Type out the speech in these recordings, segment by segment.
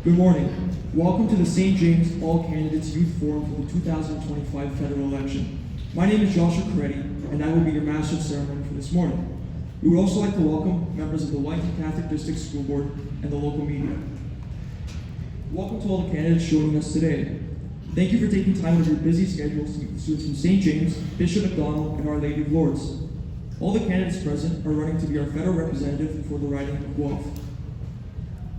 Good morning. Welcome to the St. James All Candidates Youth Forum for the 2025 federal election. My name is Joshua Coretti, and I will be your Master of Ceremony for this morning. We would also like to welcome members of the Wellington Catholic District School Board and the local media. Welcome to all the candidates joining us today. Thank you for taking time out of your busy schedules to meet the students from St. James, Bishop McDonald, and Our Lady of Lourdes. All the candidates present are running to be our federal representative for the riding of Guelph.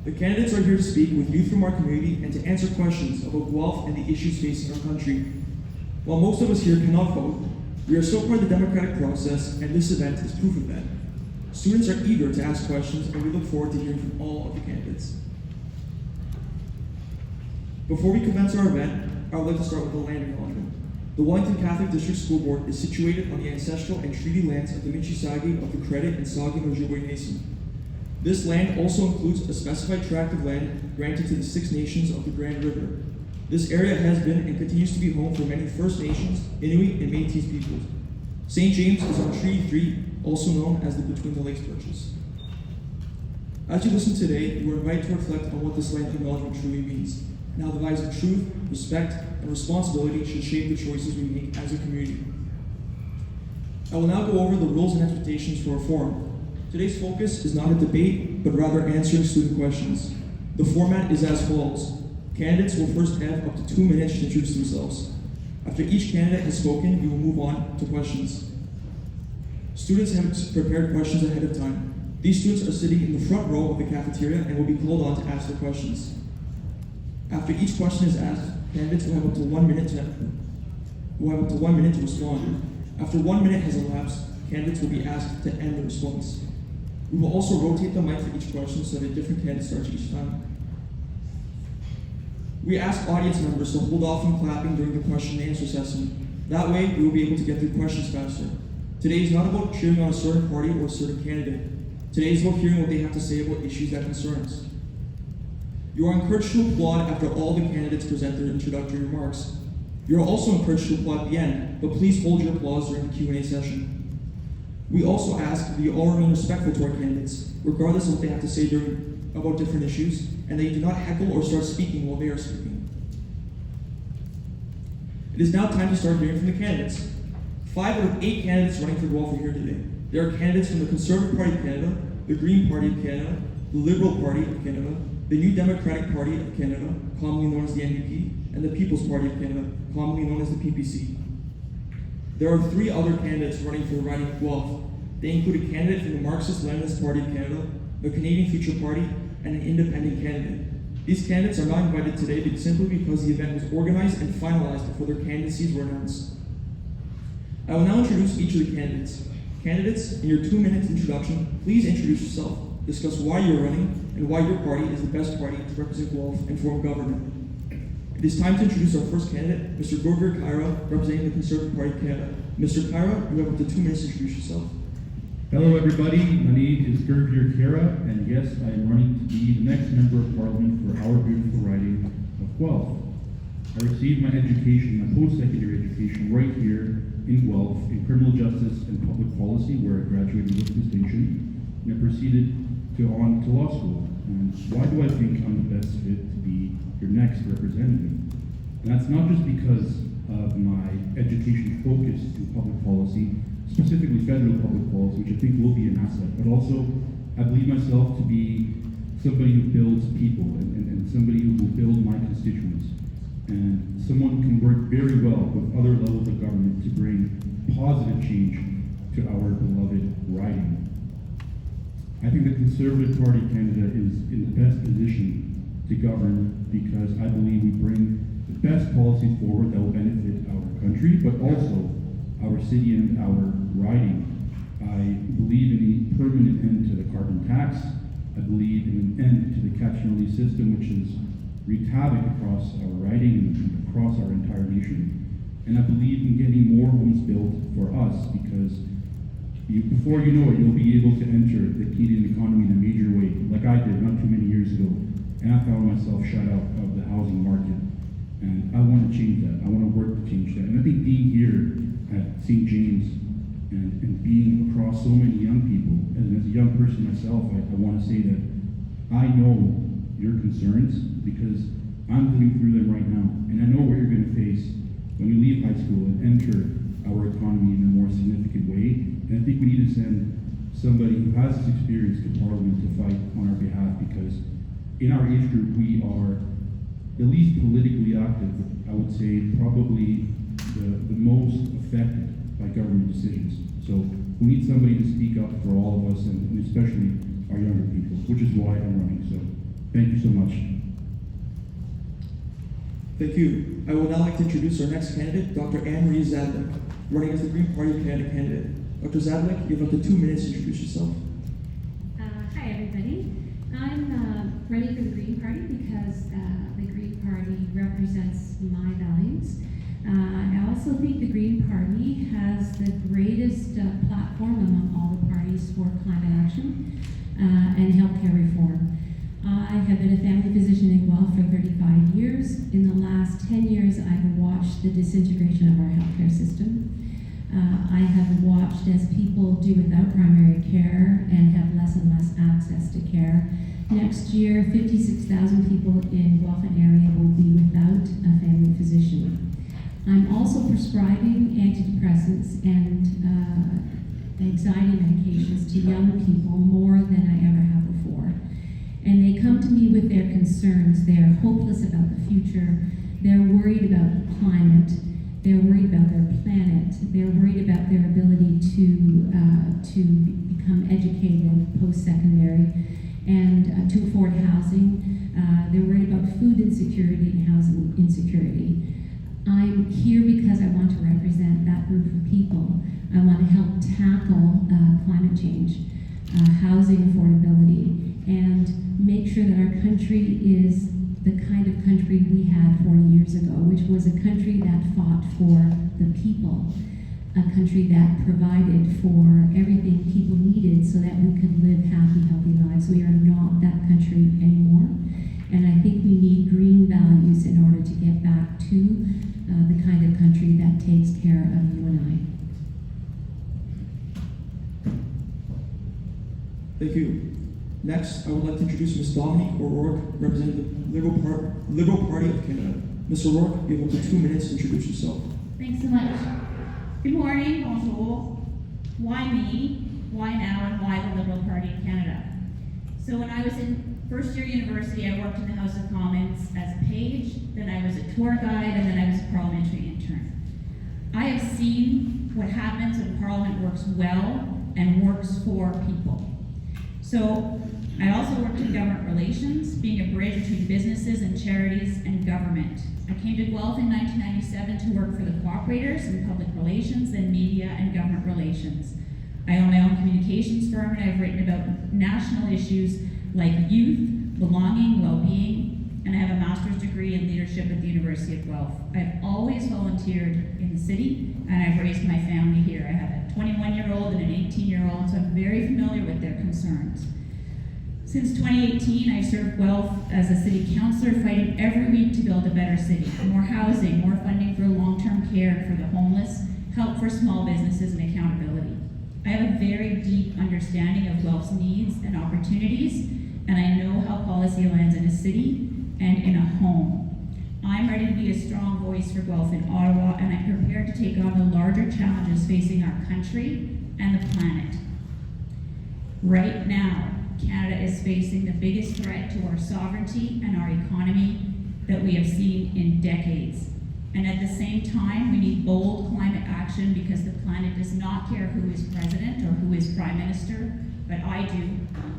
The candidates are here to speak with youth from our community and to answer questions about Guelph and the issues facing our country. While most of us here cannot vote, we are still part of the democratic process, and this event is proof of that. Students are eager to ask questions, and we look forward to hearing from all of the candidates. Before we commence our event, I would like to start with the land acknowledgement. The Wellington Catholic District School Board is situated on the ancestral and treaty lands of the Minchisagi of the Credit and Sagi Ojibwe Nation. This land also includes a specified tract of land granted to the Six Nations of the Grand River. This area has been and continues to be home for many First Nations, Inuit, and Métis peoples. St. James is on Treaty 3, also known as the Between the Lakes Purchase. As you listen today, you are invited to reflect on what this land acknowledgement truly means, and how the values of truth, respect, and responsibility should shape the choices we make as a community. I will now go over the rules and expectations for our forum. Today's focus is not a debate, but rather answering student questions. The format is as follows. Candidates will first have up to 2 minutes to introduce themselves. After each candidate has spoken, we will move on to questions. Students have prepared questions ahead of time. These students are sitting in the front row of the cafeteria and will be called on to ask their questions. After each question is asked, candidates will have up to 1 minute to respond. After 1 minute has elapsed, candidates will be asked to end the response. We will also rotate the mic for each question so that a different candidate starts each time. We ask audience members to hold off from clapping during the question and answer session. That way, we will be able to get through questions faster. Today is not about cheering on a certain party or a certain candidate. Today is about hearing what they have to say about issues that concern us. You are encouraged to applaud after all the candidates present their introductory remarks. You are also encouraged to applaud at the end, but please hold your applause during the Q&A session. We also ask that you all remain respectful to our candidates, regardless of what they have to say about different issues, and that you do not heckle or start speaking while they are speaking. It is now time to start hearing from the candidates. 5 out of 8 candidates running for Guelph are here today. There are candidates from the Conservative Party of Canada, the Green Party of Canada, the Liberal Party of Canada, the New Democratic Party of Canada, commonly known as the NDP, and the People's Party of Canada, commonly known as the PPC. There are 3 other candidates running for the riding of Guelph. They include a candidate from the Marxist-Leninist Party of Canada, the Canadian Future Party, and an independent candidate. These candidates are not invited today simply because the event was organized and finalized before their candidacies were announced. I will now introduce each of the candidates. Candidates, in your 2-minute introduction, please introduce yourself, discuss why you're running, and why your party is the best party to represent Guelph and form government. It is time to introduce our first candidate, Mr. Gurvir Khaira, representing the Conservative Party of Canada. Mr. Khaira, you have up to 2 minutes to introduce yourself. Hello everybody, my name is Gurvir Khaira, and yes, I am running to be the next Member of Parliament for our beautiful riding of Guelph. I received my education, my post-secondary education, right here in Guelph in criminal justice and public policy, where I graduated with distinction, and I proceeded on to law school. And why do I think I'm the best fit to be your next representative? And that's not just because of my education focus to public policy, specifically federal public policy, which I think will be an asset, but also I believe myself to be somebody who builds people and somebody who will build my constituents, and someone who can work very well with other levels of government to bring positive change to our beloved riding. I think the Conservative Party of Canada is in the best position to govern because I believe we bring the best policies forward that will benefit our country, but also our city and our riding. I believe in a permanent end to the carbon tax. I believe in an end to the catch-and-release system, which has wreaked havoc across our riding and across our entire nation. And I believe in getting more homes built for us because before you know it, you'll be able to enter the Canadian economy in a major way, like I did not too many years ago. And I found myself shut out of the housing market. And I want to change that. I want to work to change that. And I think being here at St. James and being across so many young people, and as a young person myself, I want to say that I know your concerns because I'm living through them right now. And I know what you're going to face when you leave high school and enter our economy in a more significant way. And I think we need to send somebody who has this experience to Parliament to fight on our behalf, because in our age group, we are at least politically active. I would say probably the most affected by government decisions. So we need somebody to speak up for all of us, and especially our younger people, which is why I'm running. So thank you so much. Thank you. I would now like to introduce our next candidate, Dr. Anne-Marie Zajdilk, running as the Green Party of Canada candidate. Dr. Zajdilk, you have up to 2 minutes to introduce yourself. Hi, everybody. I'm running for the Green Party because the Green Party represents my values. I also think the Green Party has the greatest platform among all the parties for climate action and healthcare reform. I have been a family physician in Guelph for 35 years. In the last 10 years, I've watched the disintegration of our healthcare system. I have watched as people do without primary care and have less and less access to care. Next year, 56,000 people in Guelph area will be without a family physician. I'm also prescribing antidepressants and anxiety medications to young people more than I ever have before. And they come to me with their concerns. They're hopeless about the future. They're worried about the climate. They're worried about their planet. They're worried about their ability to become educated post-secondary and to afford housing. They're worried about food insecurity and housing insecurity. I'm here because I want to represent that group of people. I want to help tackle climate change, housing affordability, and make sure that our country is the kind of country we had 40 years ago, which was a country that fought for the people, a country that provided for everything people needed so that we could live happy, healthy lives. We are not that country anymore, and I think we need green values in order to get back to the kind of country that takes care of you and I. Thank you. Next, I would like to introduce Ms. Dominique O'Rourke, representing the Liberal Party of Canada. Ms. O'Rourke, you have up to 2 minutes to introduce yourself. Thanks so much. Good morning, bonjour. Why me? Why now? And why the Liberal Party of Canada? So when I was in first year university, I worked in the House of Commons as a page, then I was a tour guide, and then I was a parliamentary intern. I have seen what happens when Parliament works well and works for people. So I also worked in government relations, being a bridge between businesses and charities and government. I came to Guelph in 1997 to work for the cooperators in public relations, then media and government relations. I own my own communications firm, and I've written about national issues like youth, belonging, well-being, and I have a master's degree in leadership at the University of Guelph. I've always volunteered in the city, and I've raised my family here. I have a 21-year-old and an 18-year-old, so I'm very familiar with their concerns. Since 2018, I've served Guelph as a city councillor, fighting every week to build a better city. More housing, more funding for long-term care for the homeless, help for small businesses, and accountability. I have a very deep understanding of Guelph's needs and opportunities, and I know how policy lands in a city and in a home. I'm ready to be a strong voice for Guelph in Ottawa, and I'm prepared to take on the larger challenges facing our country and the planet. Right now, Canada is facing the biggest threat to our sovereignty and our economy that we have seen in decades. And at the same time, we need bold climate action because the planet does not care who is president or who is prime minister, but I do,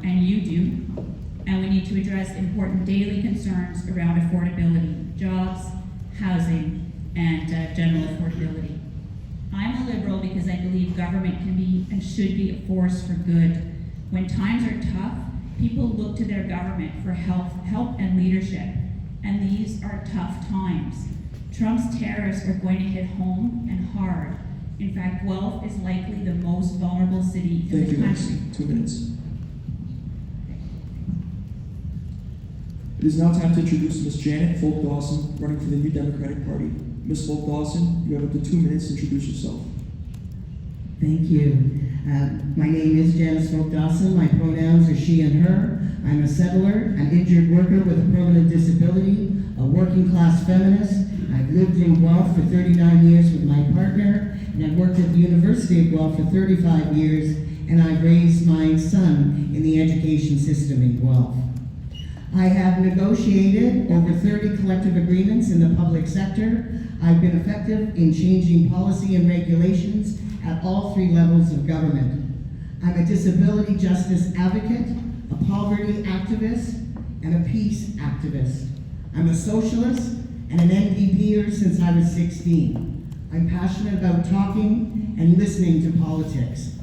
and you do. And we need to address important daily concerns around affordability, jobs, housing, and general affordability. I'm a Liberal because I believe government can be and should be a force for good. When times are tough, people look to their government for help and leadership, and these are tough times. Trump's tariffs are going to hit home and hard. In fact, Guelph is likely the most vulnerable city in the country. 2 minutes. It is now time to introduce Ms. Janice Folk-Dawson, running for the New Democratic Party. Ms. Folk-Dawson, you have up to 2 minutes to introduce yourself. Thank you. My name is Janice Folk-Dawson. My pronouns are she and her. I'm a settler, an injured worker with a permanent disability, a working class feminist. I've lived in Guelph for 39 years with my partner, and I've worked at the University of Guelph for 35 years, and I've raised my son in the education system in Guelph. I have negotiated over 30 collective agreements in the public sector. I've been effective in changing policy and regulations at all 3 levels of government. I'm a disability justice advocate, a poverty activist, and a peace activist. I'm a socialist and an NDPer since I was 16. I'm passionate about talking and listening to politics.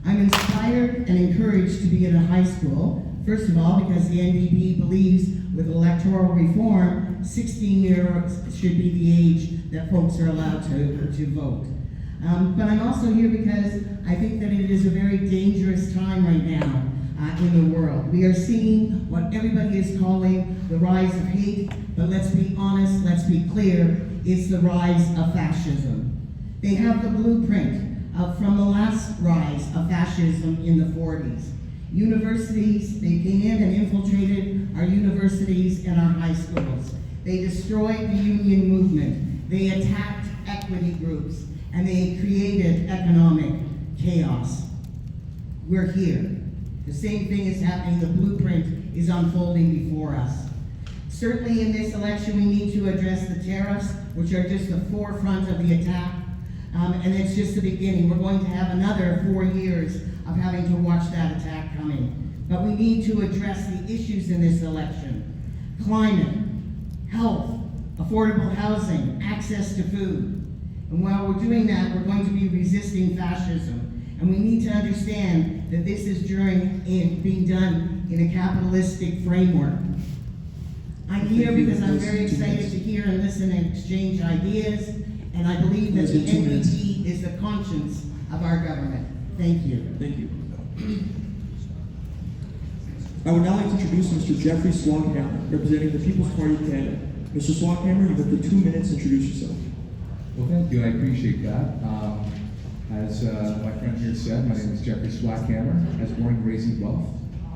I'm inspired and encouraged to be in a high school, first of all, because the NDP believes with electoral reform, 16 years should be the age that folks are allowed to vote. But I'm also here because I think that it is a very dangerous time right now in the world. We are seeing what everybody is calling the rise of hate, but let's be honest, let's be clear, it's the rise of fascism. They have the blueprint from the last rise of fascism in the 40s. Universities, they came in and infiltrated our universities and our high schools. They destroyed the union movement. They attacked equity groups, and they created economic chaos. We're here. The same thing is happening. The blueprint is unfolding before us. Certainly in this election, we need to address the tariffs, which are just the forefront of the attack. And it's just the beginning. We're going to have another 4 years of having to watch that attack coming. But we need to address the issues in this election. Climate, health, affordable housing, access to food. And while we're doing that, we're going to be resisting fascism. And we need to understand that this is being done in a capitalistic framework. I'm here because I'm very excited to hear and listen and exchange ideas, and I believe that the NDP is the conscience of our government. Thank you. Thank you. I would now like to introduce Mr. Jeffrey Swackhammer, representing the People's Party of Canada. Mr. Swackhammer, you have the 2 minutes to introduce yourself. Well, thank you. I appreciate that. As my friend here said, my name is Jeffrey Swackhammer. I was born and raised in Guelph,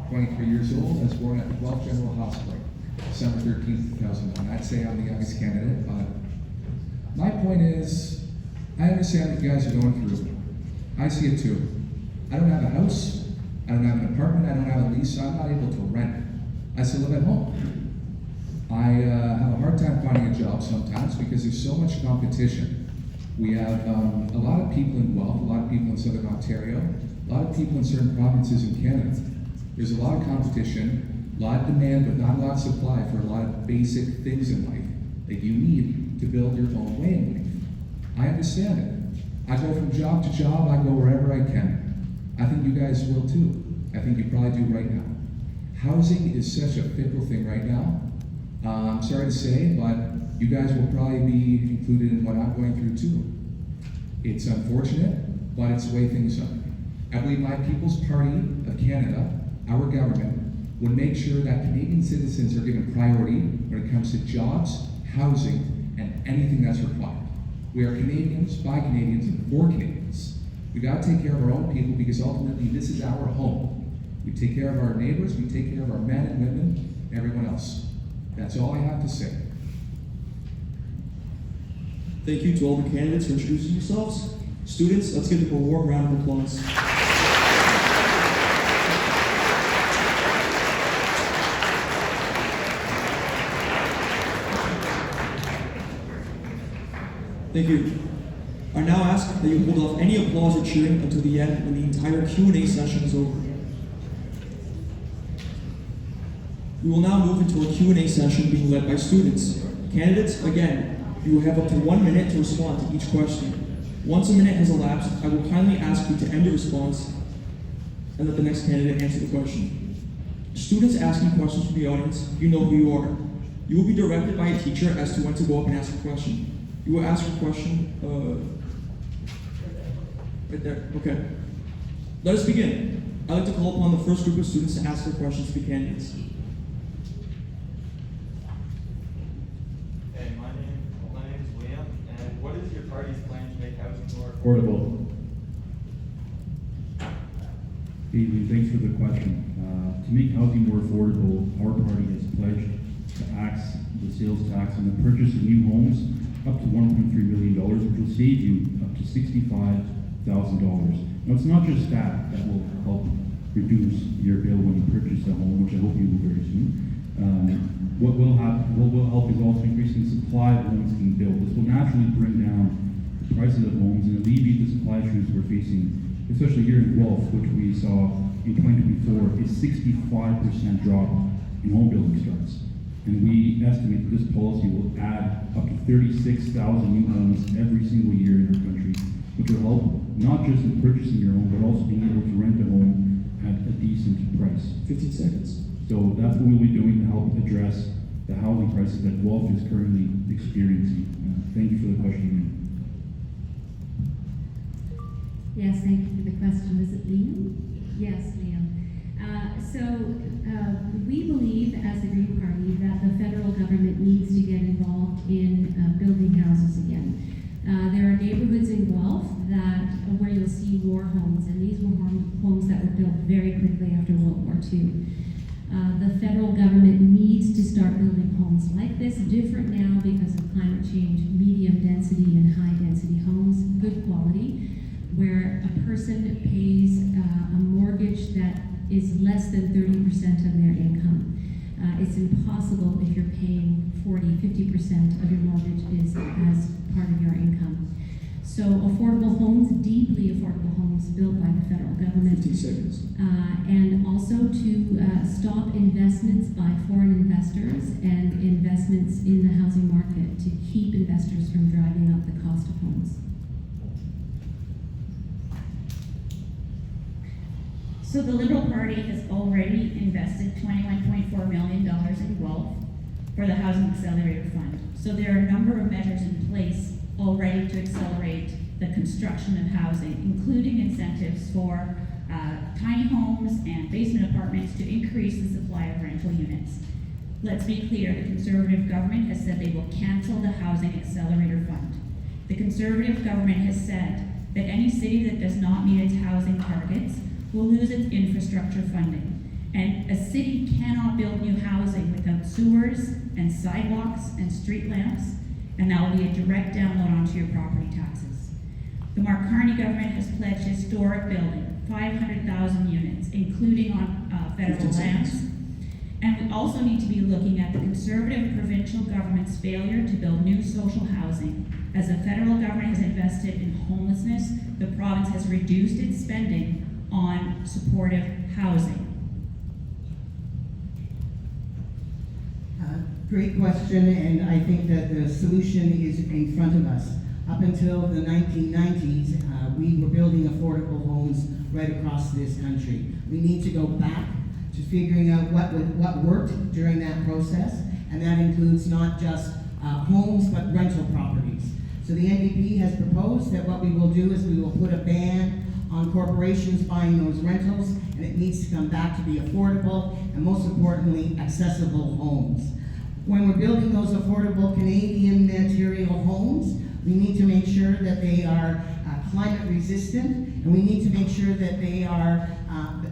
23 years old. I was born at the Guelph General Hospital, December 13th, 2001. I'd say I'm the youngest candidate, but my point is, I understand what you guys are going through. I see it too. I don't have a house, I don't have an apartment, I don't have a lease, so I'm not able to rent. I still live at home. I have a hard time finding a job sometimes because there's so much competition. We have a lot of people in Guelph, a lot of people in Southern Ontario, a lot of people in certain provinces in Canada. There's a lot of competition, a lot of demand, but not a lot of supply for a lot of basic things in life that you need to build your own way in life. I understand it. I go from job to job, I go wherever I can. I think you guys will too. I think you probably do right now. Housing is such a fickle thing right now. I'm sorry to say, but you guys will probably be included in what I'm going through too. It's unfortunate, but it's the way things are. I believe my People's Party of Canada, our government, would make sure that Canadian citizens are given priority when it comes to jobs, housing, and anything that's required. We are Canadians, by Canadians, and for Canadians. We gotta take care of our own people because ultimately this is our home. We take care of our neighbors, we take care of our men and women, and everyone else. That's all I have to say. Thank you to all the candidates for introducing yourselves. Students, let's give them a warm round of applause. Thank you. I now ask that you hold off any applause or cheering until the end when the entire Q&A session is over. We will now move into a Q&A session being led by students. Candidates, again, you will have up to 1 minute to respond to each question. Once a minute has elapsed, I will kindly ask you to end your response and let the next candidate answer the question. Students asking questions from the audience, you know who you are. You will be directed by a teacher as to when to go up and ask a question. You will ask your question, right there, okay. Let us begin. I'd like to call upon the first group of students to ask their questions to the candidates. Hey, my name is Liam, and what is your party's plan to make housing more Affordable. Evening, thanks for the question. To make housing more affordable, our party has pledged to axe the sales tax on the purchase of new homes up to $1.3 million, which will save you up to $65,000. Now, it's not just that will help reduce your bill when you purchase a home, which I hope you will very soon. What will help is also increasing the supply of homes being built. This will naturally bring down the prices of homes and alleviate the supply issues we're facing, especially here in Guelph, which we saw in 2024 a 65% drop in home building starts. And we estimate that this policy will add up to 36,000 new homes every single year in our country, which will help not just in purchasing your home, but also being able to rent a home at a decent price. 15 seconds. So that's what we'll be doing to help address the housing crisis that Guelph is currently experiencing. Thank you for the question. Yes, thank you for the question. Was it Liam? Yes, Liam. We believe as the Green Party that the federal government needs to get involved in building houses again. There are neighborhoods in Guelph where you'll see war homes, and these were homes that were built very quickly after World War II. The federal government needs to start building homes like this, different now because of climate change, medium density and high density homes, good quality, where a person pays a mortgage that is less than 30% of their income. It's impossible if you're paying 40-50% of your mortgage as part of your income. So affordable homes, deeply affordable homes built by the federal government. 15 seconds. And also to stop investments by foreign investors and investments in the housing market to keep investors from driving up the cost of homes. So the Liberal Party has already invested $21.4 million in Guelph for the Housing Accelerator Fund. So there are a number of measures in place already to accelerate the construction of housing, including incentives for tiny homes and basement apartments to increase the supply of rental units. Let's be clear, the Conservative government has said they will cancel the Housing Accelerator Fund. The Conservative government has said that any city that does not meet its housing targets will lose its infrastructure funding. And a city cannot build new housing without sewers and sidewalks and street lamps, and that will be a direct download onto your property taxes. The Mark Carney government has pledged historic building, 500,000 units, including on federal lands. And we also need to be looking at the Conservative provincial government's failure to build new social housing. As the federal government has invested in homelessness, the province has reduced its spending on supportive housing. Great question, and I think that the solution is in front of us. Up until the 1990s, we were building affordable homes right across this country. We need to go back to figuring out what worked during that process, and that includes not just homes, but rental properties. So the NDP has proposed that what we will do is we will put a ban on corporations buying those rentals, and it needs to come back to be affordable and, most importantly, accessible homes. When we're building those affordable Canadian material homes, we need to make sure that they are climate resistant, and we need to make sure that they are,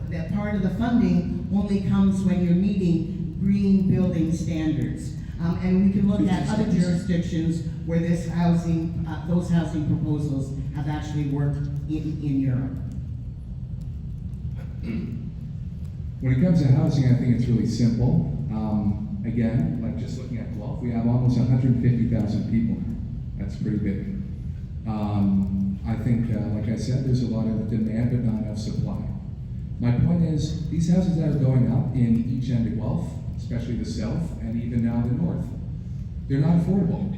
that part of the funding only comes when you're meeting green building standards. And we can look at other jurisdictions where this housing, those housing proposals have actually worked in Europe. When it comes to housing, I think it's really simple. Again, like just looking at Guelph, we have almost 150,000 people. That's pretty big. I think, like I said, there's a lot of demand but not enough supply. My point is, these houses that are going up in each end of Guelph, especially the south and even now the north, they're not affordable,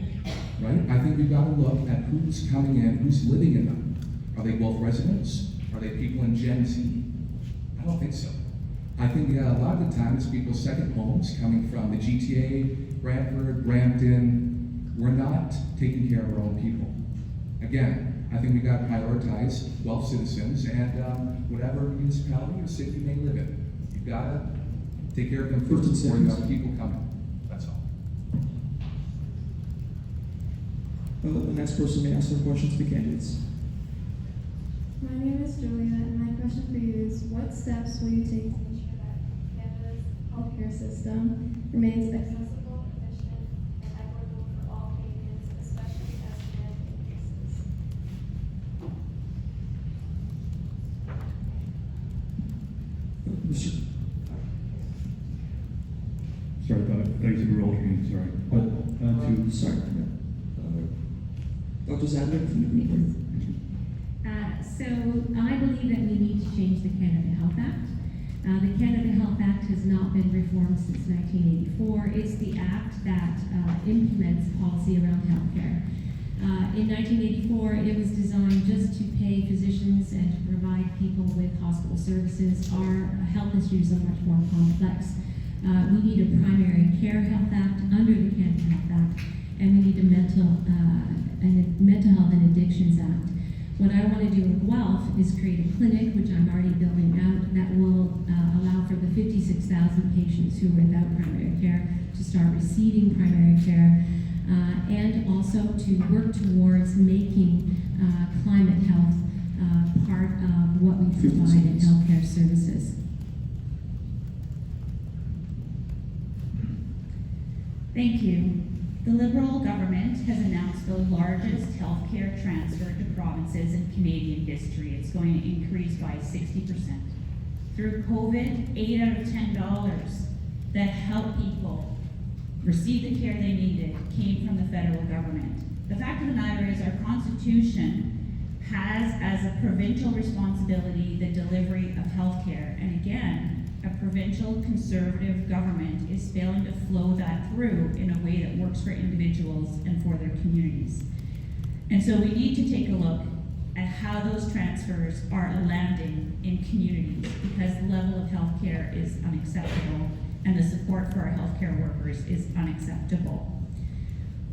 right? I think we've got to look at who's coming in, who's living in them. Are they Guelph residents? Are they people in Gen Z? I don't think so. I think a lot of the time it's people's second homes coming from the GTA, Brantford, Brampton. We're not taking care of our own people. Again, I think we got to prioritize Guelph citizens and whatever municipality or city you may live in. You've got to take care of them first before you have people coming. That's all. The next person may ask their questions to the candidates. My name is Julia, and my question for you is, what steps will you take to ensure that Canada's healthcare system remains accessible, efficient, and equitable for all Canadians, especially as demand increases? Mr. Sorry, I thought you said we were alternating, sorry. But, Sorry. Dr. Zajdilk from the Green Party. So I believe that we need to change the Canada Health Act. The Canada Health Act has not been reformed since 1984. It's the act that implements policy around healthcare. In 1984, it was designed just to pay physicians and to provide people with hospital services. Our health issues are much more complex. We need a primary care health act under the Canada Health Act, and we need a mental health and addictions act. What I want to do in Guelph is create a clinic, which I'm already building out, that will allow for the 56,000 patients who are without primary care to start receiving primary care, and also to work towards making climate health part of what we provide in healthcare services. Thank you. The Liberal government has announced the largest healthcare transfer to provinces in Canadian history. It's going to increase by 60%. Through COVID, 8 out of 10 dollars that helped people receive the care they needed came from the federal government. The fact of the matter is our Constitution has as a provincial responsibility the delivery of healthcare. And again, a provincial conservative government is failing to flow that through in a way that works for individuals and for their communities. And so we need to take a look at how those transfers are landing in communities, because the level of healthcare is unacceptable and the support for our healthcare workers is unacceptable.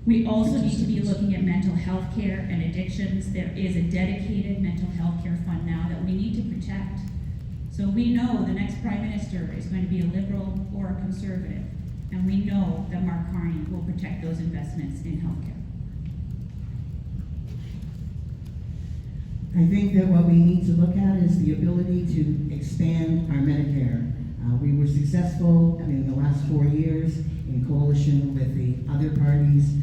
We also need to be looking at mental health care and addictions. There is a dedicated mental health care fund now that we need to protect. So we know the next Prime Minister is going to be a Liberal or a Conservative, and we know that Mark Carney will protect those investments in healthcare. I think that what we need to look at is the ability to expand our Medicare. We were successful in the last 4 years in coalition with the other parties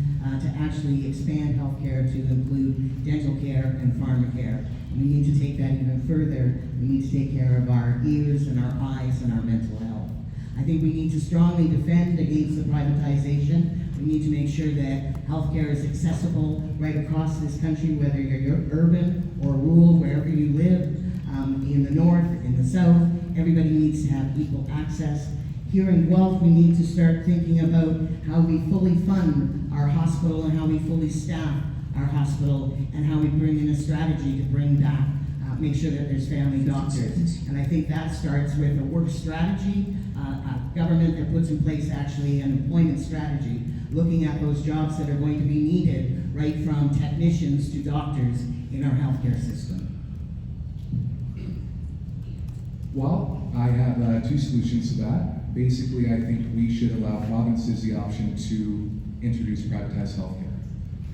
to actually expand healthcare to include dental care and pharmacare. We need to take that even further. We need to take care of our ears and our eyes and our mental health. I think we need to strongly defend against the privatization. We need to make sure that healthcare is accessible right across this country, whether you're urban or rural, wherever you live, in the north, in the south. Everybody needs to have equal access. Here in Guelph, we need to start thinking about how we fully fund our hospital and how we fully staff our hospital, and how we bring in a strategy to bring back, make sure that there's family doctors. And I think that starts with a work strategy, a government that puts in place actually an employment strategy, looking at those jobs that are going to be needed, right from technicians to doctors in our healthcare system. Well, I have two solutions to that. Basically, I think we should allow provinces the option to introduce privatized healthcare.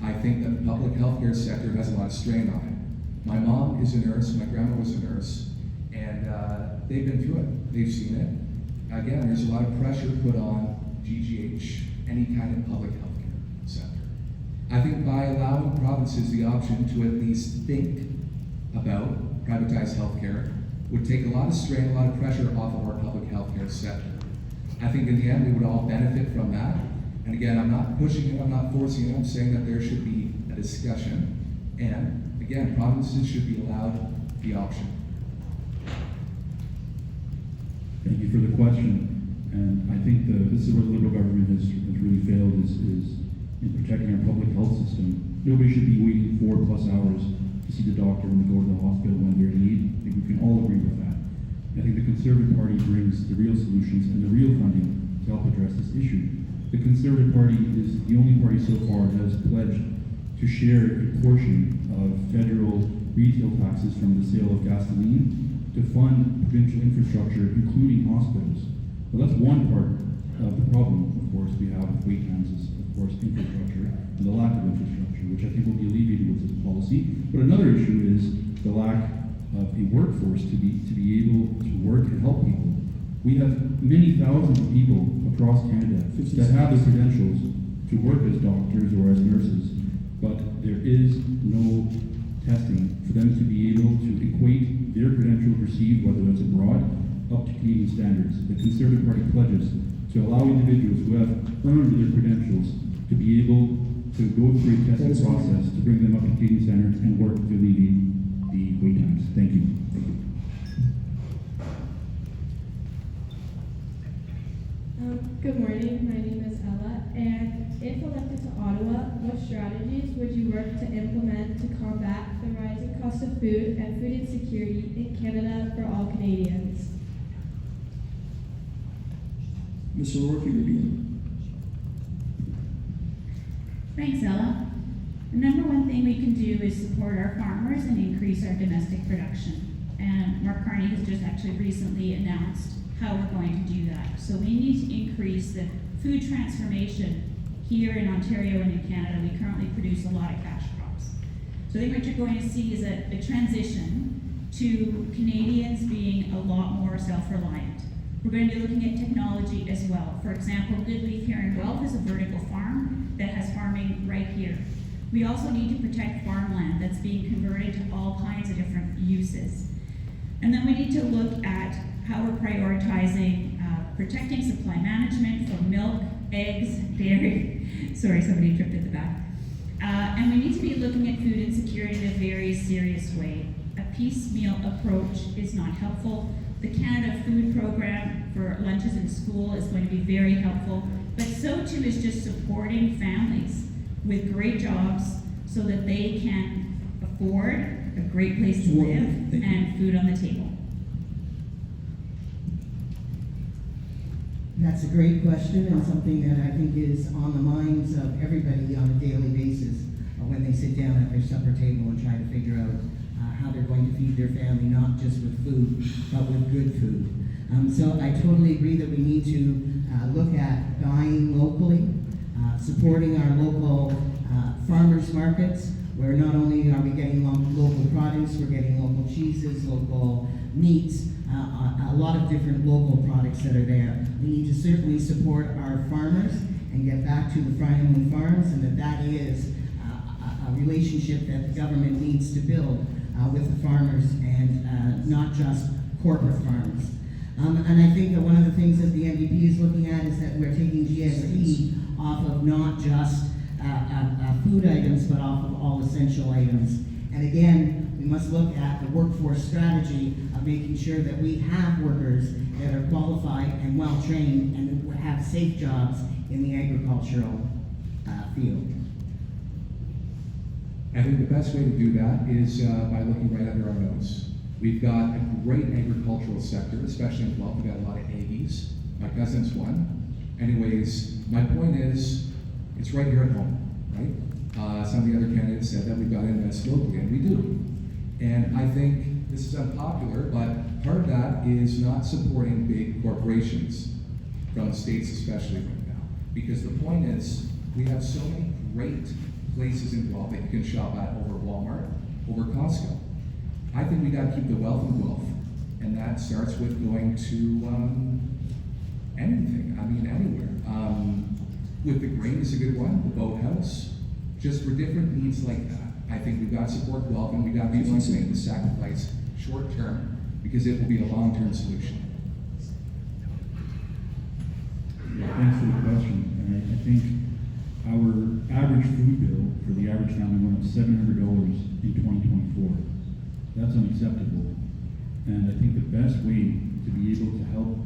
I think that the public healthcare sector has a lot of strain on it. My mom is a nurse, my grandma was a nurse, and they've been through it. They've seen it. Again, there's a lot of pressure put on GGH, any kind of public healthcare sector. I think by allowing provinces the option to at least think about privatized healthcare would take a lot of strain, a lot of pressure off of our public healthcare sector. I think in the end we would all benefit from that. And again, I'm not pushing it, I'm not forcing it, I'm saying that there should be a discussion. And again, provinces should be allowed the option. Thank you for the question. And I think this is where the Liberal government has really failed is in protecting our public health system. Nobody should be waiting 4+ hours to see the doctor when they go to the hospital when they're in need. I think we can all agree with that. I think the Conservative Party brings the real solutions and the real funding to help address this issue. The Conservative Party is the only party so far that has pledged to share a portion of federal retail taxes from the sale of gasoline to fund provincial infrastructure, including hospitals. Well, that's one part of the problem, of course, we have with wait times is, of course, infrastructure and the lack of infrastructure, which I think will be alleviated with this policy. But another issue is the lack a workforce to be able to work and help people. We have many thousands of people across Canada that have the credentials to work as doctors or as nurses, but there is no testing for them to be able to equate their credentials received, whether it's abroad, up to Canadian standards. The Conservative Party pledges to allow individuals who have earned their credentials to be able to go through a testing process to bring them up to Canadian standards and work to alleviate the wait times. Thank you. Good morning, my name is Ella, and if elected to Ottawa, what strategies would you work to implement to combat the rising cost of food and food insecurity in Canada for all Canadians? Mr. O'Rourke, you may begin. Thanks, Ella. The number one thing we can do is support our farmers and increase our domestic production. And Mark Carney has just actually recently announced how we're going to do that. So we need to increase the food transformation here in Ontario and in Canada. We currently produce a lot of cash crops. So I think what you're going to see is a transition to Canadians being a lot more self-reliant. We're going to be looking at technology as well. For example, Goodleaf here in Guelph is a vertical farm that has farming right here. We also need to protect farmland that's being converted to all kinds of different uses. And then we need to look at how we're prioritizing protecting supply management for milk, eggs, dairy. Sorry, somebody tripped at the back. And we need to be looking at food insecurity in a very serious way. A piecemeal approach is not helpful. The Canada Food Program for lunches in school is going to be very helpful, but so too is just supporting families with great jobs so that they can afford a great place to live and food on the table. That's a great question and something that I think is on the minds of everybody on a daily basis when they sit down at their supper table and try to figure out how they're going to feed their family, not just with food, but with good food. So I totally agree that we need to look at buying locally, supporting our local farmers markets, where not only are we getting local products, we're getting local cheeses, local meats, a lot of different local products that are there. We need to certainly support our farmers and get back to the family farms, and that is a relationship that the government needs to build with the farmers and not just corporate farmers. And I think that one of the things that the NDP is looking at is that we're taking GST off of not just food items, but off of all essential items. And again, we must look at the workforce strategy of making sure that we have workers that are qualified and well-trained and have safe jobs in the agricultural field. I think the best way to do that is by looking right under our nose. We've got a great agricultural sector, especially in Guelph. We've got a lot of Aggies. My cousin's one. Anyways, my point is, it's right here at home, right? Some of the other candidates said that we've got invest locally, and we do. And I think this is unpopular, but part of that is not supporting big corporations from the states, especially right now. Because the point is, we have so many great places in Guelph that you can shop at over Walmart, over Costco. I think we got to keep the wealth in Guelph, and that starts with going to anything. I mean, anywhere. With the grain is a good one. The boathouse, just for different needs like that. I think we've got to support Guelph, and we've got to be willing to make the sacrifice short term because it will be a long term solution. Thanks for the question. And I think our average food bill for the average family went up $700 in 2024. That's unacceptable. And I think the best way to be able to help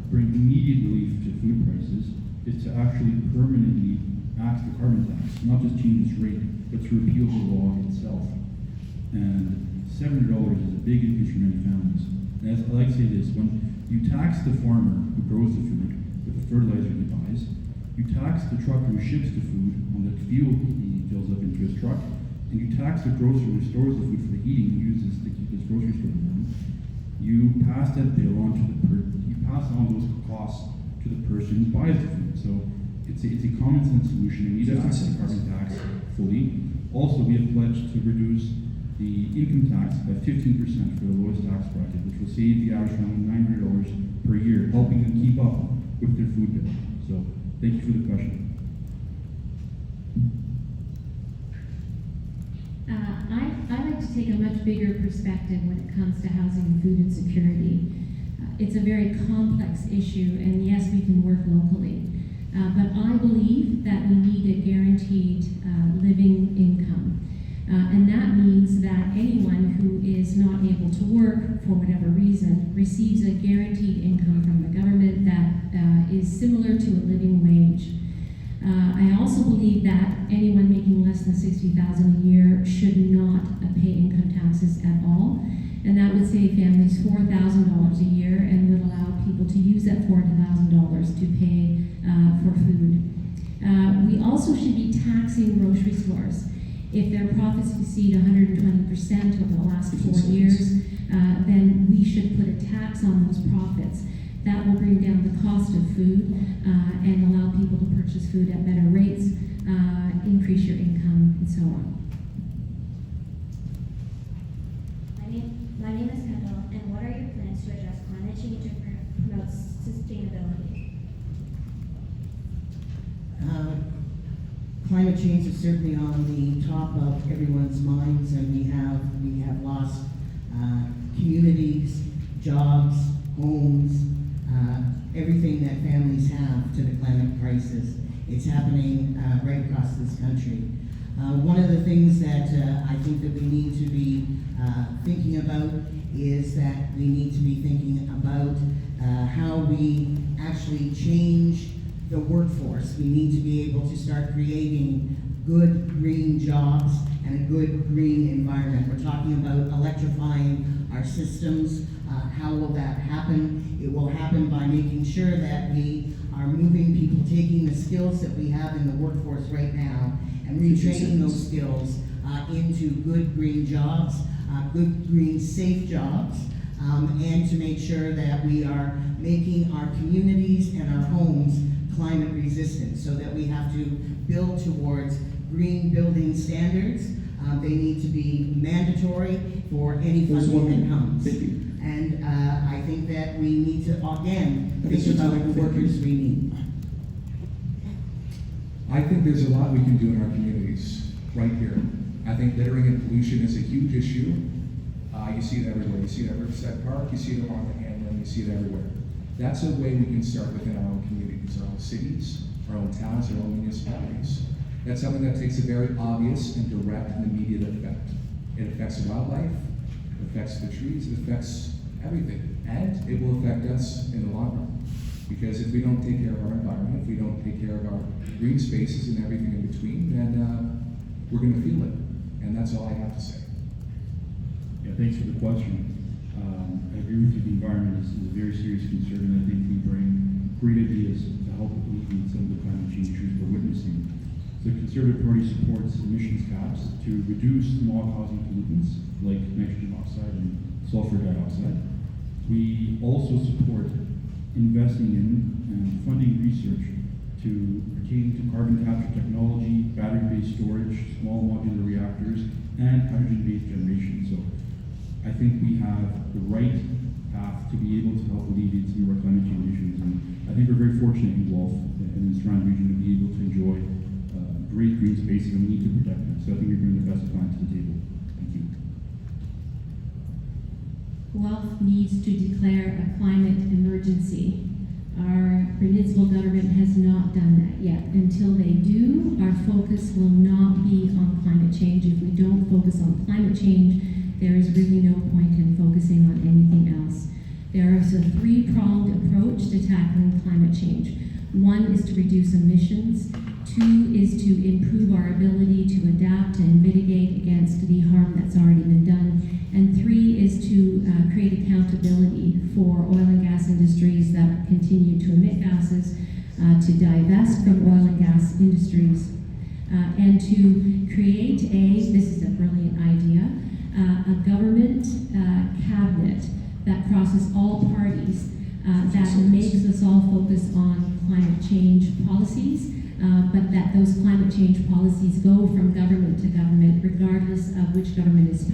bring immediate relief to food prices is to actually permanently axe the carbon tax, not just change its rate, but to repeal the law itself. And $700 is a big increase for many families. And as I like to say this, when you tax the farmer who grows the food with the fertilizer he buys, you tax the trucker who ships the food on the fuel he fills up into his truck, and you tax the grocer who stores the food for the heating he uses to keep his grocery store warm. You pass that bill on to you pass on those costs to the person who buys the food. So it's a common sense solution. We need to tax the carbon tax fully. Also, we have pledged to reduce the income tax by 15% for the lowest tax bracket, which will save the average family $900 per year, helping them keep up with their food bill. So thank you for the question. I like to take a much bigger perspective when it comes to housing and food insecurity. It's a very complex issue, and yes, we can work locally. But I believe that we need a guaranteed living income. And that means that anyone who is not able to work for whatever reason receives a guaranteed income from the government that is similar to a living wage. I also believe that anyone making less than $60,000 a year should not pay income taxes at all. And that would save families $4,000 a year and would allow people to use that $4,000 to pay for food. We also should be taxing grocery stores. If their profits exceed 120% over the last 4 years, then we should put a tax on those profits. That will bring down the cost of food and allow people to purchase food at better rates, increase your income, and so on. My name is Kendall, and what are your plans to address climate change and promote sustainability? Climate change is certainly on the top of everyone's minds, and we have lost communities, jobs, homes, everything that families have to the climate crisis. It's happening right across this country. One of the things that I think that we need to be thinking about is that we need to be thinking about how we actually change the workforce. We need to be able to start creating good green jobs and a good green environment. We're talking about electrifying our systems. How will that happen? It will happen by making sure that we are moving people, taking the skills that we have in the workforce right now and retraining those skills into good green jobs, good green safe jobs, and to make sure that we are making our communities and our homes climate resistant, so that we have to build towards green building standards. They need to be mandatory for any funding that comes. Thank you. And I think that we need to, again, think about the workers we need. I think there's a lot we can do in our communities right here. I think littering and pollution is a huge issue. You see it everywhere. You see it at Riverside Park, you see it along the Hamlin, you see it everywhere. That's a way we can start within our own communities, our own cities, our own towns, our own municipalities. That's something that takes a very obvious and direct and immediate effect. It affects wildlife, it affects the trees, it affects everything. And it will affect us in the long run. Because if we don't take care of our environment, if we don't take care of our green spaces and everything in between, then we're going to feel it. And that's all I have to say. Yeah, thanks for the question. I agree with you, the environment is a very serious concern, and I think we bring great ideas to help alleviate some of the climate change issues we're witnessing. The Conservative Party supports emissions caps to reduce smog-causing pollutants like nitrogen oxide and sulfur dioxide. We also support investing in and funding research to pertain to carbon capture technology, battery-based storage, small modular reactors, and hydrogen-based generation. So I think we have the right path to be able to help alleviate some of our climate change issues. And I think we're very fortunate in Guelph and in the surrounding region to be able to enjoy great green spaces, and we need to protect them. So I think you're bringing the best plan to the table. Thank you. Guelph needs to declare a climate emergency. Our municipal government has not done that yet. Until they do, our focus will not be on climate change. If we don't focus on climate change, there is really no point in focusing on anything else. There is a three-pronged approach to tackling climate change. One is to reduce emissions. Two is to improve our ability to adapt and mitigate against the harm that's already been done. And three is to create accountability for oil and gas industries that continue to emit gases, to divest from oil and gas industries, and to create this is a brilliant idea, a government cabinet that crosses all parties, that makes us all focus on climate change policies, but that those climate change policies go from government to government, regardless of which government is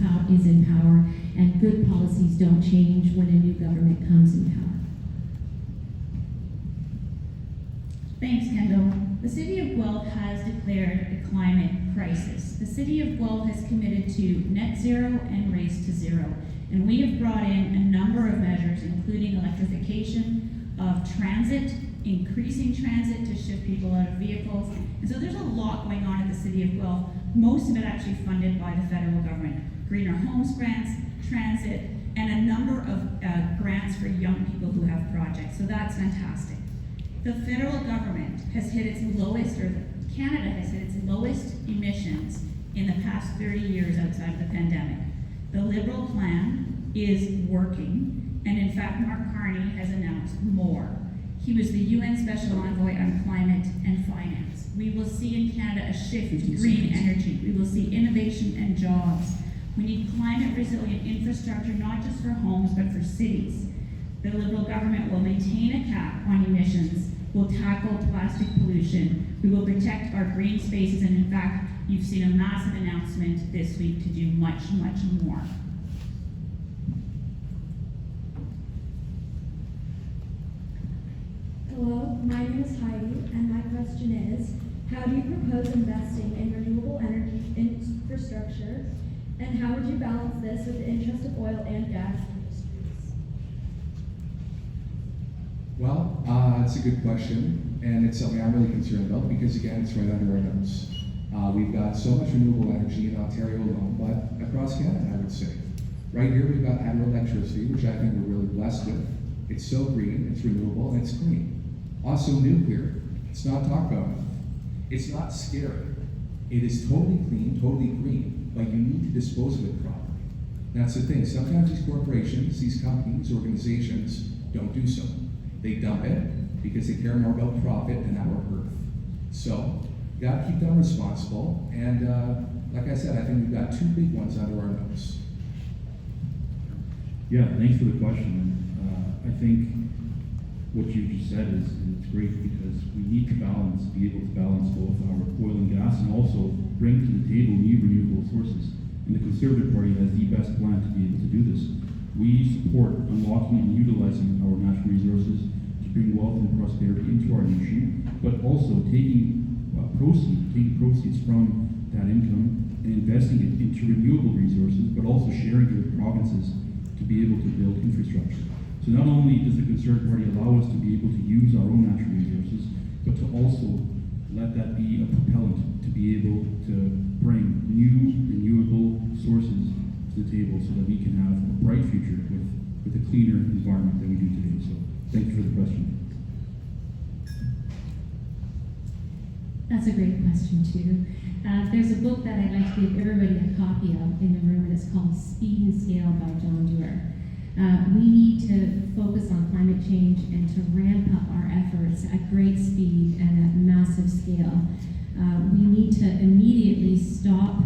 in power, and good policies don't change when a new government comes in power. Thanks, Kendall. The City of Guelph has declared a climate crisis. The City of Guelph has committed to net zero and race to zero. And we have brought in a number of measures, including electrification of transit, increasing transit to shift people out of vehicles. And so there's a lot going on in the City of Guelph, most of it actually funded by the federal government. Greener Homes grants, transit, and a number of grants for young people who have projects. So that's fantastic. The federal government has hit its lowest, or Canada has hit its lowest emissions in the past 30 years outside of the pandemic. The Liberal plan is working, and in fact, Mark Carney has announced more. He was the UN Special Envoy on Climate and Finance. We will see in Canada a shift to green energy. We will see innovation and jobs. We need climate resilient infrastructure, not just for homes, but for cities. The Liberal government will maintain a cap on emissions. We'll tackle plastic pollution. We will protect our green spaces, and in fact, you've seen a massive announcement this week to do much, much more. Hello, my name is Heidi, and my question is, how do you propose investing in renewable energy infrastructure, and how would you balance this with the interest of oil and gas industries? Well, it's a good question, and it's something I'm really concerned about because, again, it's right under our nose. We've got so much renewable energy in Ontario alone, but across Canada, I would say. Right here, we've got hydroelectricity, which I think we're really blessed with. It's so green, it's renewable, and it's clean. Also nuclear, it's not talked about enough. It's not scary. It is totally clean, totally green, but you need to dispose of it properly. That's the thing. Sometimes these corporations, these companies, organizations don't do so. They dump it because they care more about profit than our earth. So, you gotta keep them responsible, and like I said, I think we've got two big ones under our nose. Yeah, thanks for the question. I think what you just said is it's great because we need to be able to balance both our oil and gas and also bring to the table new renewable sources. And the Conservative Party has the best plan to be able to do this. We support unlocking and utilizing our natural resources to bring wealth and prosperity into our nation, but also taking proceeds from that income and investing it into renewable resources, but also sharing to the provinces to be able to build infrastructure. So not only does the Conservative Party allow us to be able to use our own natural resources, but to also let that be a propellant to be able to bring new renewable sources to the table so that we can have a bright future with a cleaner environment than we do today. So thank you for the question. That's a great question too. There's a book that I'd like to give everybody a copy of in the room, and it's called Speed and Scale by John Dewar. We need to focus on climate change and to ramp up our efforts at great speed and at massive scale. We need to immediately stop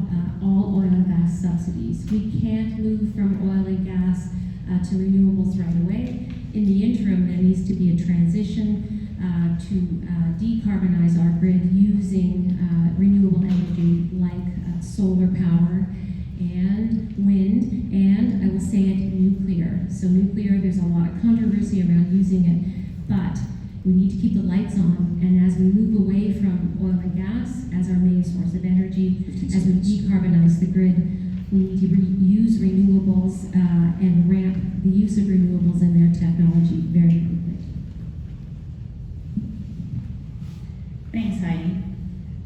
all oil and gas subsidies. We can't move from oil and gas to renewables right away. In the interim, there needs to be a transition to decarbonize our grid using renewable energy like solar power and wind, and I will say it, nuclear. So nuclear, there's a lot of controversy around using it, but we need to keep the lights on, and as we move away from oil and gas as our main source of energy, as we decarbonize the grid, we need to use renewables and ramp the use of renewables and their technology very quickly. Thanks, Heidi.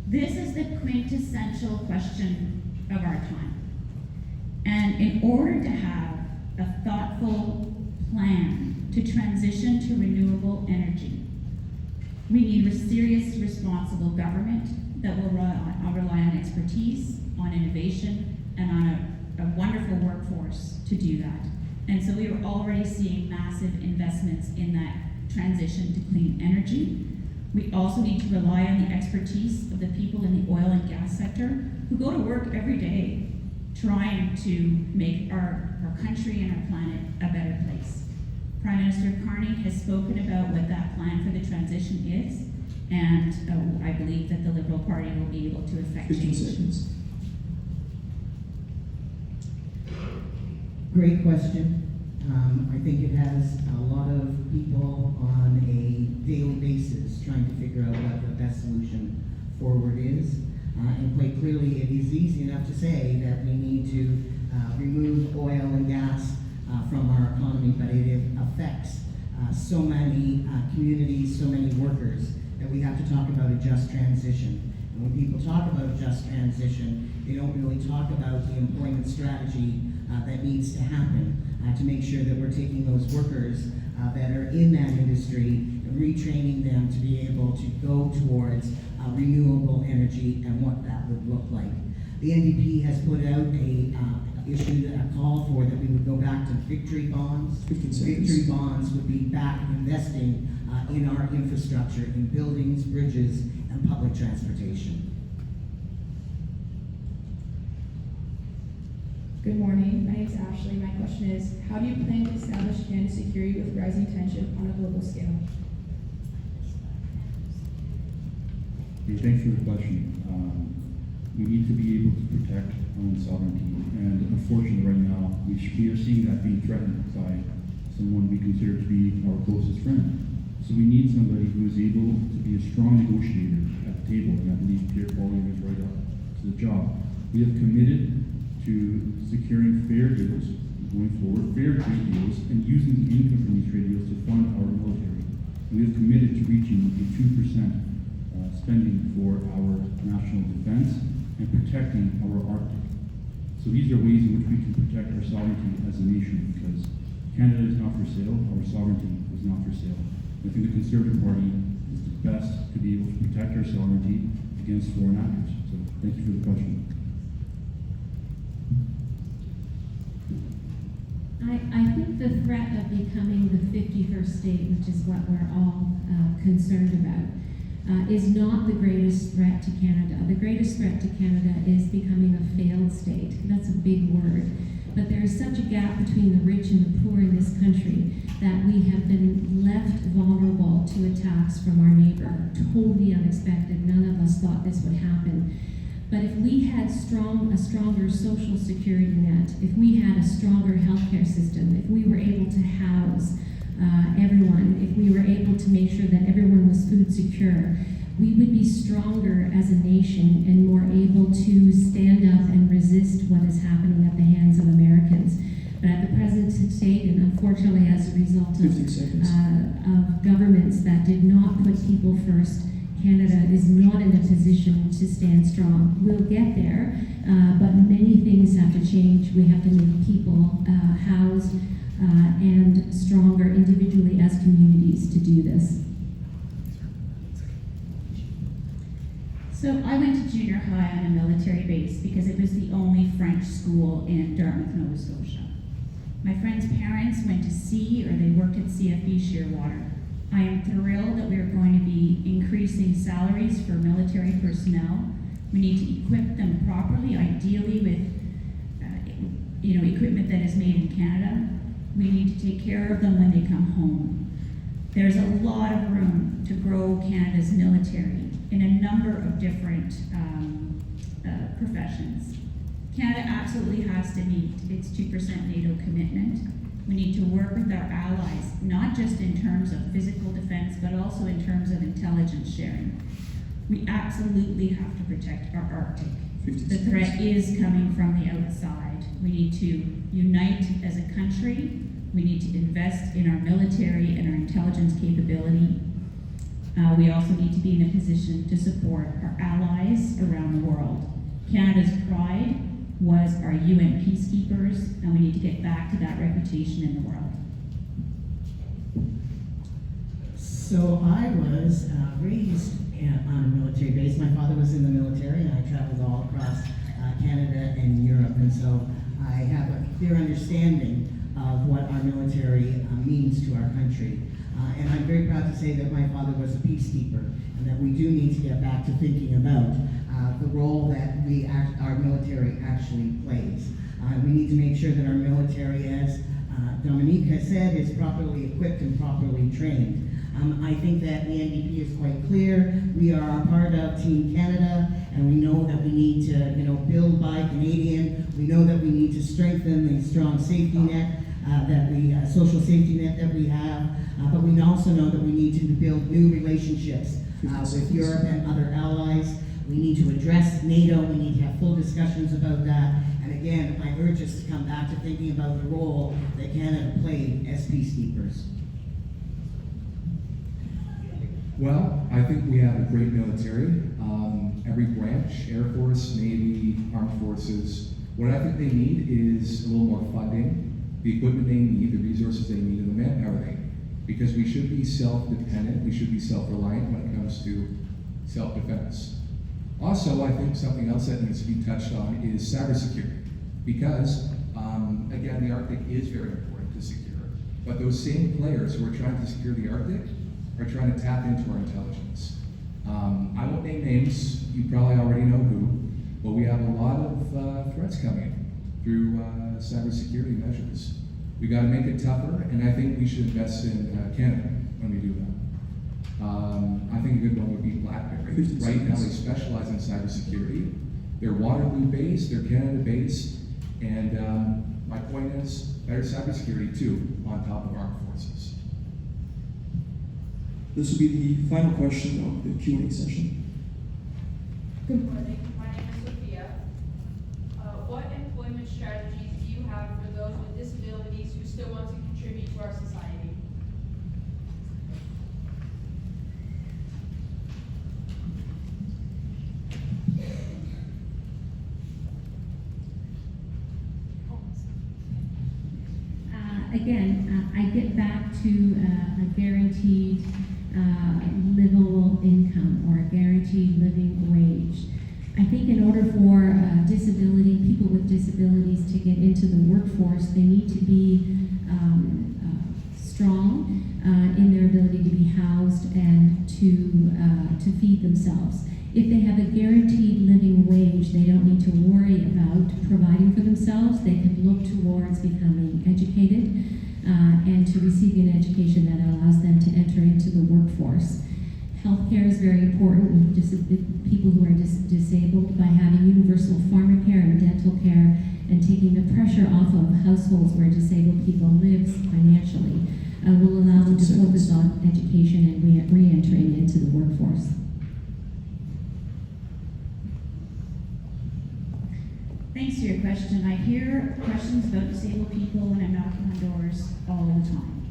This is the quintessential question of our time. And in order to have a thoughtful plan to transition to renewable energy, we need a serious, responsible government that will rely on expertise, on innovation, and on a wonderful workforce to do that. And so we are already seeing massive investments in that transition to clean energy. We also need to rely on the expertise of the people in the oil and gas sector who go to work every day trying to make our country and our planet a better place. Prime Minister Carney has spoken about what that plan for the transition is, and I believe that the Liberal Party will be able to effect 15 change. seconds. Great question. I think it has a lot of people on a daily basis trying to figure out what the best solution forward is. And quite clearly, it is easy enough to say that we need to remove oil and gas from our economy, but it affects so many communities, so many workers, that we have to talk about a just transition. And when people talk about a just transition, they don't really talk about the employment strategy that needs to happen to make sure that we're taking those workers that are in that industry and retraining them to be able to go towards renewable energy and what that would look like. The NDP has put out issued a call for that we would go back to victory bonds. 15 seconds. Victory bonds would be back investing in our infrastructure, in buildings, bridges, and public transportation. Good morning. My name is Ashley. My question is, how do you plan to establish Canada's security with rising tension on a global scale? Okay, thanks for the question. We need to be able to protect our own sovereignty, and unfortunately right now, we are seeing that being threatened by someone we consider to be our closest friend. So we need somebody who is able to be a strong negotiator at the table, and I believe Pierre Poilievre is right up to the job. We have committed to securing fair deals going forward, fair trade deals, and using the income from these trade deals to fund our military. We have committed to reaching a 2% spending for our national defense and protecting our Arctic. So these are ways in which we can protect our sovereignty as a nation, because Canada is not for sale, our sovereignty is not for sale. I think the Conservative Party is the best to be able to protect our sovereignty against foreign actors. So thank you for the question. I think the threat of becoming the 51st state, which is what we're all concerned about, is not the greatest threat to Canada. The greatest threat to Canada is becoming a failed state. That's a big word. But there is such a gap between the rich and the poor in this country that we have been left vulnerable to attacks from our neighbor. Totally unexpected. None of us thought this would happen. But if we had a stronger social security net, if we had a stronger healthcare system, if we were able to house everyone, if we were able to make sure that everyone was food secure, we would be stronger as a nation and more able to stand up and resist what is happening at the hands of Americans. But at the present state, and unfortunately as a result 15 seconds. of governments that did not put people first, Canada is not in a position to stand strong. We'll get there, but many things have to change. We have to make people housed and stronger individually as communities to do this. So I went to junior high on a military base because it was the only French school in Dartmouth, Nova Scotia. My friend's parents went to sea, or they worked at CFB Shearwater. I am thrilled that we are going to be increasing salaries for military personnel. We need to equip them properly, ideally with equipment that is made in Canada. We need to take care of them when they come home. There's a lot of room to grow Canada's military in a number of different professions. Canada absolutely has to meet its 2% NATO commitment. We need to work with our allies, not just in terms of physical defense, but also in terms of intelligence sharing. We absolutely have to protect our Arctic. 15 The seconds. threat is coming from the outside. We need to unite as a country. We need to invest in our military and our intelligence capability. We also need to be in a position to support our allies around the world. Canada's pride was our UN peacekeepers, and we need to get back to that reputation in the world. So I was raised on a military base. My father was in the military, and I traveled all across Canada and Europe, and so I have a clear understanding of what our military means to our country. And I'm very proud to say that my father was a peacekeeper, and that we do need to get back to thinking about the role that our military actually plays. We need to make sure that our military, as Dominique has said, is properly equipped and properly trained. I think that the NDP is quite clear. We are a part of Team Canada, and we know that we need to, build Buy Canadian. We know that we need to strengthen the strong safety net, social safety net that we have. But we also know that we need to build new relationships with Europe and other allies. We need to address NATO. We need to have full discussions about that. And again, I urge us to come back to thinking about the role that Canada played as peacekeepers. Well, I think we have a great military. Every branch, Air Force, Navy, Armed Forces. What I think they need is a little more funding, the equipment they need, the resources they need, and the manpower they need. Because we should be self-dependent, we should be self-reliant when it comes to self-defense. Also, I think something else that needs to be touched on is cybersecurity. Because, again, the Arctic is very important to secure. But those same players who are trying to secure the Arctic are trying to tap into our intelligence. I won't name names, you probably already know who, but we have a lot of threats coming through cybersecurity measures. We got to make it tougher, and I think we should invest in Canada when we do that. I think a good one would be BlackBerry. Right now they specialize in cybersecurity. They're Waterloo based, they're Canada based, and my point is better cybersecurity too on top of armed forces. This will be the final question of the Q&A session. Good morning. My name is Sophia. What employment strategies do you have for those with disabilities who still want to contribute to our society? Again, I get back to a guaranteed livable income or a guaranteed living wage. I think in order for people with disabilities to get into the workforce, they need to be strong in their ability to be housed and to feed themselves. If they have a guaranteed living wage, they don't need to worry about providing for themselves. They can look towards becoming educated and to receiving an education that allows them to enter into the workforce. Healthcare is very important with people who are disabled by having universal pharmacare and dental care and taking the pressure off of households where disabled people live financially will allow them to focus on education and re-entering into the workforce. Thanks for your question. I hear questions about disabled people when I'm knocking on doors all the time.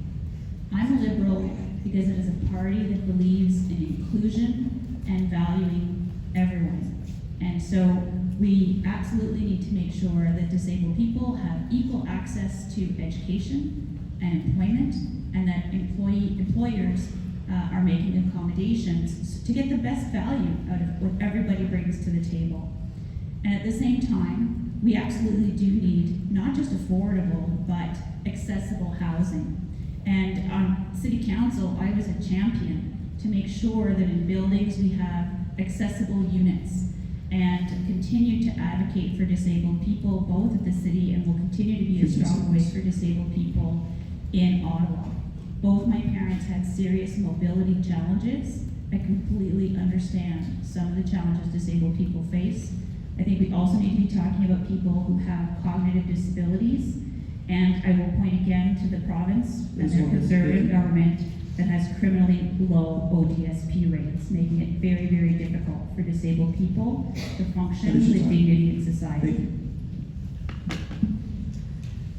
I'm a Liberal because it is a party that believes in inclusion and valuing everyone. And so we absolutely need to make sure that disabled people have equal access to education and employment, and that employers are making accommodations to get the best value out of what everybody brings to the table. And at the same time, we absolutely do need not just affordable, but accessible housing. And on City Council, I was a champion to make sure that in buildings we have accessible units and continue to advocate for disabled people, both at the city, and will continue to be a strong voice for disabled people in Ottawa. Both my parents had serious mobility challenges. I completely understand some of the challenges disabled people face. I think we also need to be talking about people who have cognitive disabilities. And I will point again to the province and their Conservative government that has criminally low ODSP rates, making it very, very difficult for disabled people to function with dignity in society.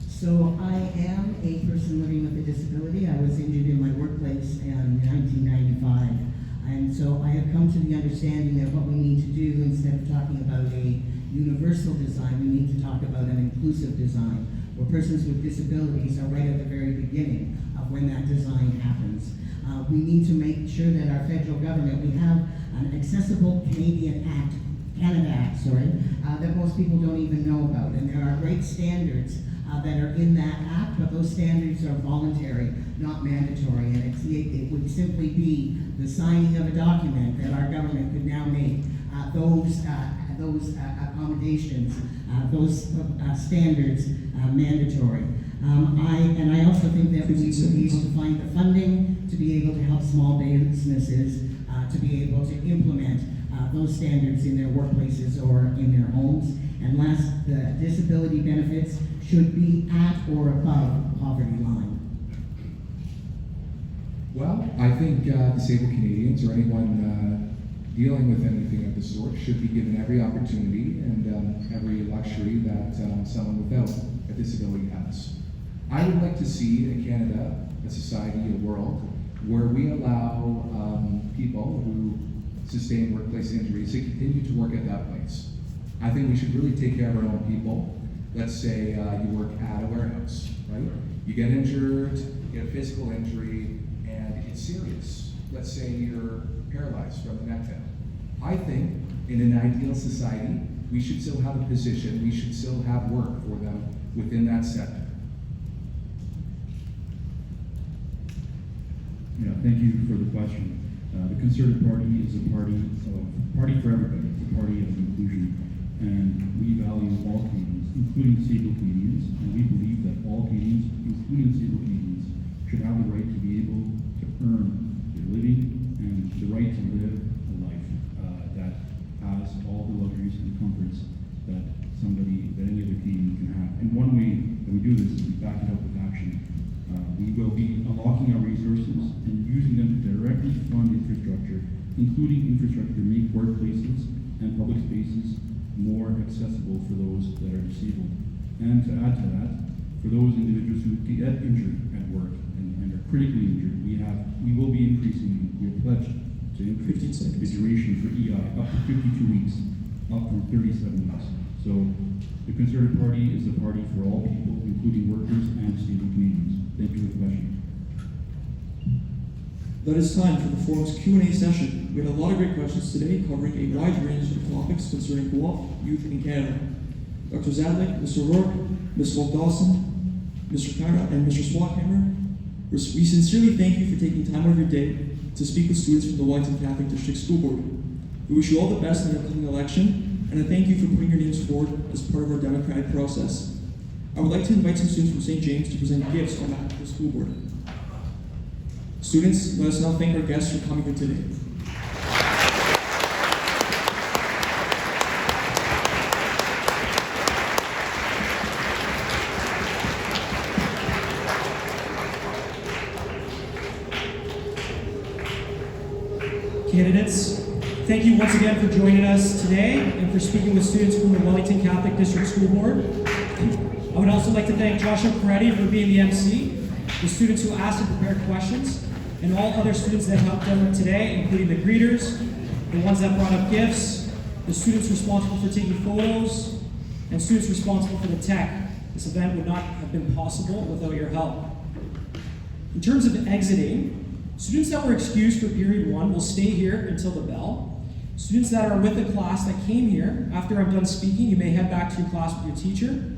So I am a person living with a disability. I was injured in my workplace in 1995. And so I have come to the understanding that what we need to do, instead of talking about a universal design, we need to talk about an inclusive design, where persons with disabilities are right at the very beginning of when that design happens. We need to make sure that our federal government, we have an accessible Canada Act, that most people don't even know about. And there are great standards that are in that act, but those standards are voluntary, not mandatory. And it would simply be the signing of a document that our government could now make those accommodations, those standards mandatory. I also think that we would be able to find the funding to be able to help small businesses to be able to implement those standards in their workplaces or in their homes. And last, the disability benefits should be at or above poverty line. Well, I think disabled Canadians or anyone dealing with anything of the sort should be given every opportunity and every luxury that someone without a disability has. I would like to see in Canada, a society, a world, where we allow people who sustain workplace injuries to continue to work at that place. I think we should really take care of our own people. Let's say you work at a warehouse, right? You get injured, you get a physical injury, and it's serious. Let's say you're paralyzed from the neck down. I think in an ideal society, we should still have a position, we should still have work for them within that sector. Yeah, thank you for the question. The Conservative Party is a party for everybody. It's a party of inclusion, and we value all Canadians, including disabled Canadians, and we believe that all Canadians, including disabled Canadians, should have the right to be able to earn their living and the right to live a life that has all the luxuries and comforts that any other Canadian can have. And one way that we do this is we back it up with action. We will be unlocking our resources and using them to directly fund infrastructure, including infrastructure to make workplaces and public spaces more accessible for those that are disabled. And to add to that, for those individuals who get injured at work and are critically injured, we will be increasing, we are pledged to increase the duration for EI up to 52 weeks, up from 37 weeks. So the Conservative Party is a party for all people, including workers and disabled Canadians. Thank you for the question. That is time for the forum's Q&A session. We had a lot of great questions today covering a wide range of topics concerning Guelph, youth, and Canada. Dr. Zajdilk, Mr. O'Rourke, Ms. Folk-Dawson, Mr. Khaira, and Mr. Swackhammer, we sincerely thank you for taking time out of your day to speak with students from the Wellington Catholic District School Board. We wish you all the best in the upcoming election, and I thank you for putting your names forward as part of our democratic process. I would like to invite some students from St. James to present gifts on behalf of the school board. Students, let us now thank our guests for coming here today. Candidates, thank you once again for joining us today and for speaking with students from the Wellington Catholic District School Board. I would also like to thank Joshua Peretti for being the MC, the students who asked and prepared questions, and all other students that helped them today, including the greeters, the ones that brought up gifts, the students responsible for taking photos, and students responsible for the tech. This event would not have been possible without your help. In terms of exiting, students that were excused for period 1 will stay here until the bell. Students that are with the class that came here, after I'm done speaking, you may head back to your class with your teacher.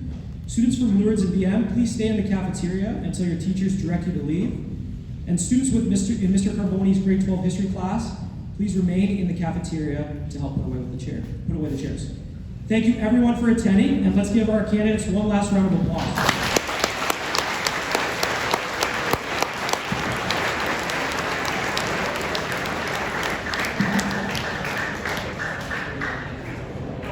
Students from Lourdes and BM, please stay in the cafeteria until your teachers direct you to leave. And students with Mr. Carboni's grade 12 history class, please remain in the cafeteria to help put away the chairs. Thank you everyone for attending, and let's give our candidates one last round of applause.